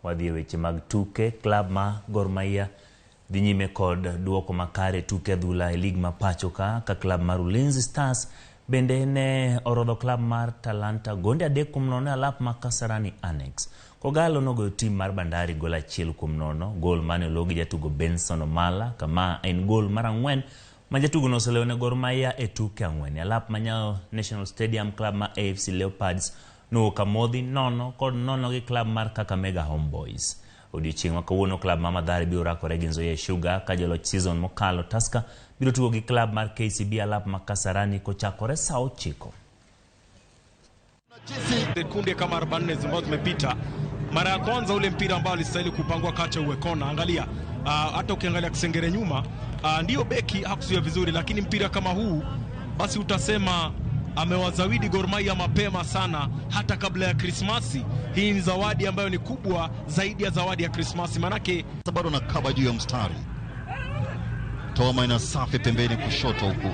wadhi weche mag tuke. Klab ma Gor Mahia dhi nyime kod duoko makare tuke adhula e lig ma pacho ka klab mar Ulinzi Stars bende ne orodho klab mar Talanta gonde 3-0 alap ma Kasarani Annex. Kogalo nogoyo tim mar Bandari gol 1-0, gol mane ologi jatugo Benson Omala, kama en gol mar 4 ma jatugo no oselewone Gor Mahia e tuke 4. Alap ma Nyayo National Stadium klab ma AFC Leopards no kamodhi 0-0 gi klab mar Kakamega Homeboys. Odiochieng' ma kawuono klab ma Mathare biro rakore gi Nzoia Sugar ka joloch season mokalo Tusker biro tugo gi klab mar KCB alap ma Kasarani kochakore saa 9. Sekunde kama 40 ambazo zimepita. Mara ya kwanza ule mpira ambao alistahili kupangwa kati uwe kona. Angalia, hata ukiangalia Kisengere nyuma, ndio beki hakuzuia vizuri, lakini mpira kama huu basi utasema amewazawidi Gor Mahia mapema sana hata kabla ya Krismasi. Hii ni zawadi ambayo ni kubwa zaidi ya zawadi ya Krismasi, manake bado nakaba juu ya mstari. Toa maina safi pembeni kushoto huku.